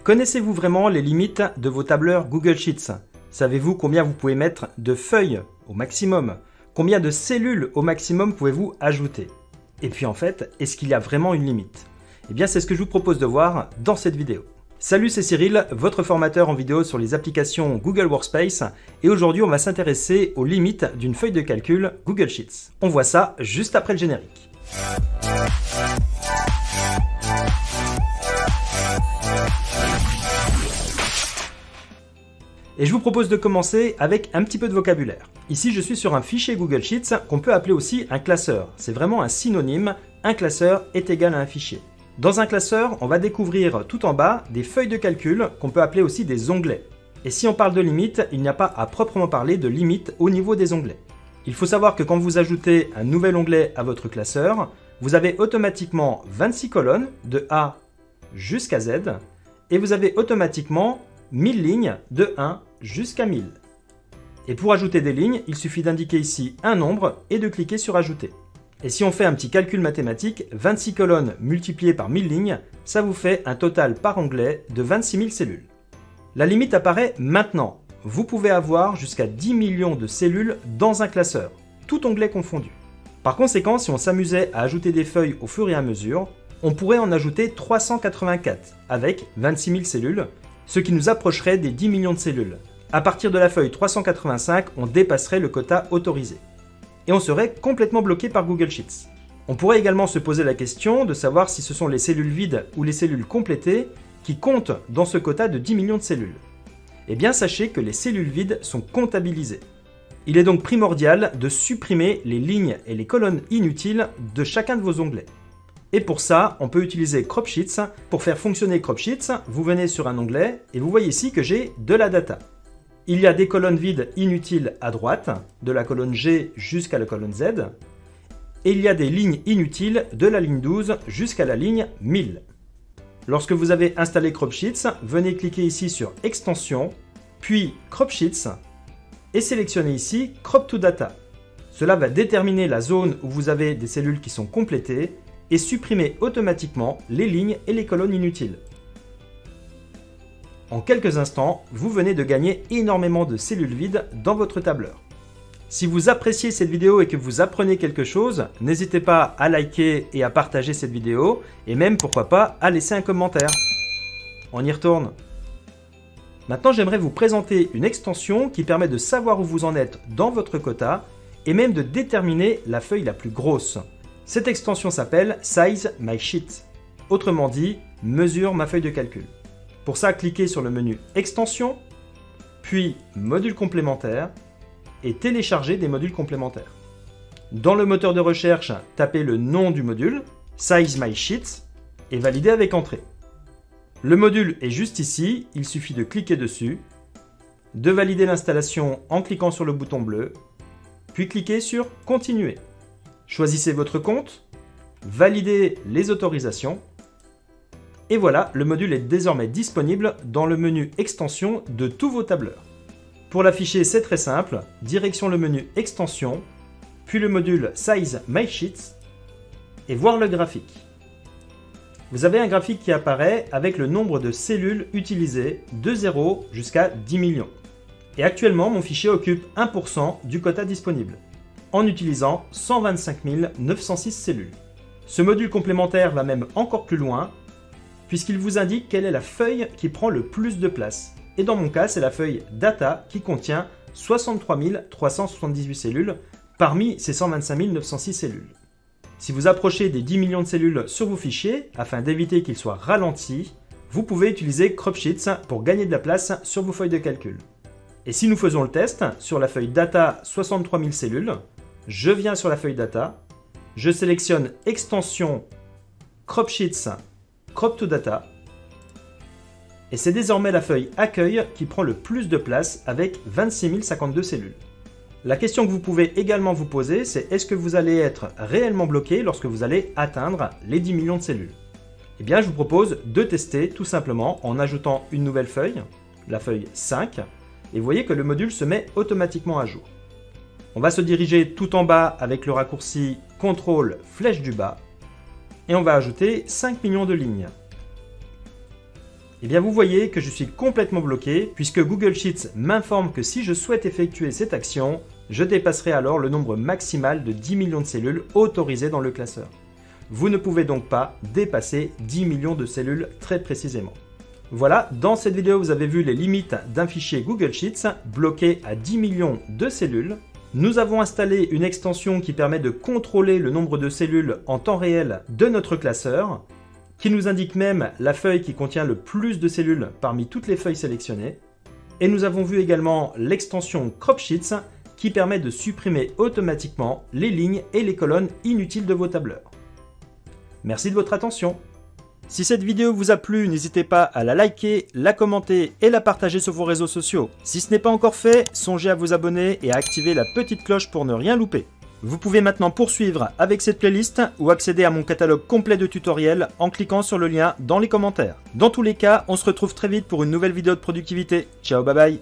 Connaissez-vous vraiment les limites de vos tableurs Google Sheets? Savez-vous combien vous pouvez mettre de feuilles au maximum? Combien de cellules au maximum pouvez-vous ajouter? Et puis en fait, est-ce qu'il y a vraiment une limite? Eh bien c'est ce que je vous propose de voir dans cette vidéo. Salut, c'est Cyril, votre formateur en vidéo sur les applications Google Workspace, et aujourd'hui on va s'intéresser aux limites d'une feuille de calcul Google Sheets. On voit ça juste après le générique. Et je vous propose de commencer avec un petit peu de vocabulaire. Ici, je suis sur un fichier Google Sheets qu'on peut appeler aussi un classeur. C'est vraiment un synonyme, un classeur est égal à un fichier. Dans un classeur, on va découvrir tout en bas des feuilles de calcul qu'on peut appeler aussi des onglets. Et si on parle de limite, il n'y a pas à proprement parler de limite au niveau des onglets. Il faut savoir que quand vous ajoutez un nouvel onglet à votre classeur, vous avez automatiquement 26 colonnes de A jusqu'à Z et vous avez automatiquement 1000 lignes de 1 jusqu'à 1000. Et pour ajouter des lignes, il suffit d'indiquer ici un nombre et de cliquer sur Ajouter. Et si on fait un petit calcul mathématique, 26 colonnes multipliées par 1000 lignes, ça vous fait un total par onglet de 26 000 cellules. La limite apparaît maintenant. Vous pouvez avoir jusqu'à 10 millions de cellules dans un classeur, tout onglet confondu. Par conséquent, si on s'amusait à ajouter des feuilles au fur et à mesure, on pourrait en ajouter 384 avec 26 000 cellules, ce qui nous approcherait des 10 millions de cellules. À partir de la feuille 385, on dépasserait le quota autorisé. Et on serait complètement bloqué par Google Sheets. On pourrait également se poser la question de savoir si ce sont les cellules vides ou les cellules complétées qui comptent dans ce quota de 10 millions de cellules. Eh bien, sachez que les cellules vides sont comptabilisées. Il est donc primordial de supprimer les lignes et les colonnes inutiles de chacun de vos onglets. Et pour ça, on peut utiliser Crop Sheets. Pour faire fonctionner Crop Sheets, vous venez sur un onglet et vous voyez ici que j'ai de la data. Il y a des colonnes vides inutiles à droite, de la colonne G jusqu'à la colonne Z, et il y a des lignes inutiles de la ligne 12 jusqu'à la ligne 1000. Lorsque vous avez installé Crop Sheets, venez cliquer ici sur Extensions, puis Crop Sheets, et sélectionnez ici Crop to Data. Cela va déterminer la zone où vous avez des cellules qui sont complétées et supprimer automatiquement les lignes et les colonnes inutiles. En quelques instants, vous venez de gagner énormément de cellules vides dans votre tableur. Si vous appréciez cette vidéo et que vous apprenez quelque chose, n'hésitez pas à liker et à partager cette vidéo, et même pourquoi pas à laisser un commentaire. On y retourne. Maintenant, j'aimerais vous présenter une extension qui permet de savoir où vous en êtes dans votre quota et même de déterminer la feuille la plus grosse. Cette extension s'appelle Size My Sheet. Autrement dit, mesure ma feuille de calcul. Pour ça, cliquez sur le menu Extensions, puis Modules complémentaires et téléchargez des modules complémentaires. Dans le moteur de recherche, tapez le nom du module, Size My Sheet, et validez avec Entrée. Le module est juste ici, il suffit de cliquer dessus, de valider l'installation en cliquant sur le bouton bleu, puis cliquez sur Continuer. Choisissez votre compte, validez les autorisations, et voilà, le module est désormais disponible dans le menu Extensions de tous vos tableurs. Pour l'afficher, c'est très simple, direction le menu Extensions, puis le module Size My Sheets, et voir le graphique. Vous avez un graphique qui apparaît avec le nombre de cellules utilisées de 0 jusqu'à 10 millions. Et actuellement, mon fichier occupe 1% du quota disponible, en utilisant 125 906 cellules. Ce module complémentaire va même encore plus loin, puisqu'il vous indique quelle est la feuille qui prend le plus de place. Et dans mon cas, c'est la feuille Data qui contient 63 378 cellules parmi ces 125 906 cellules. Si vous approchez des 10 millions de cellules sur vos fichiers, afin d'éviter qu'ils soient ralentis, vous pouvez utiliser Crop Sheets pour gagner de la place sur vos feuilles de calcul. Et si nous faisons le test, sur la feuille Data 63 000 cellules, je viens sur la feuille Data, je sélectionne Extension Crop Sheets Crop to Data, et c'est désormais la feuille Accueil qui prend le plus de place avec 26 052 cellules. La question que vous pouvez également vous poser, c'est est-ce que vous allez être réellement bloqué lorsque vous allez atteindre les 10 millions de cellules? Eh bien, je vous propose de tester tout simplement en ajoutant une nouvelle feuille, la feuille 5, et vous voyez que le module se met automatiquement à jour. On va se diriger tout en bas avec le raccourci CTRL flèche du bas, et on va ajouter 5 millions de lignes. Eh bien vous voyez que je suis complètement bloqué puisque Google Sheets m'informe que si je souhaite effectuer cette action, je dépasserai alors le nombre maximal de 10 millions de cellules autorisées dans le classeur. Vous ne pouvez donc pas dépasser 10 millions de cellules très précisément. Voilà, dans cette vidéo vous avez vu les limites d'un fichier Google Sheets bloqué à 10 millions de cellules. Nous avons installé une extension qui permet de contrôler le nombre de cellules en temps réel de notre classeur, qui nous indique même la feuille qui contient le plus de cellules parmi toutes les feuilles sélectionnées. Et nous avons vu également l'extension Crop Sheets qui permet de supprimer automatiquement les lignes et les colonnes inutiles de vos tableurs. Merci de votre attention. Si cette vidéo vous a plu, n'hésitez pas à la liker, la commenter et la partager sur vos réseaux sociaux. Si ce n'est pas encore fait, songez à vous abonner et à activer la petite cloche pour ne rien louper. Vous pouvez maintenant poursuivre avec cette playlist ou accéder à mon catalogue complet de tutoriels en cliquant sur le lien dans les commentaires. Dans tous les cas, on se retrouve très vite pour une nouvelle vidéo de productivité. Ciao, bye bye.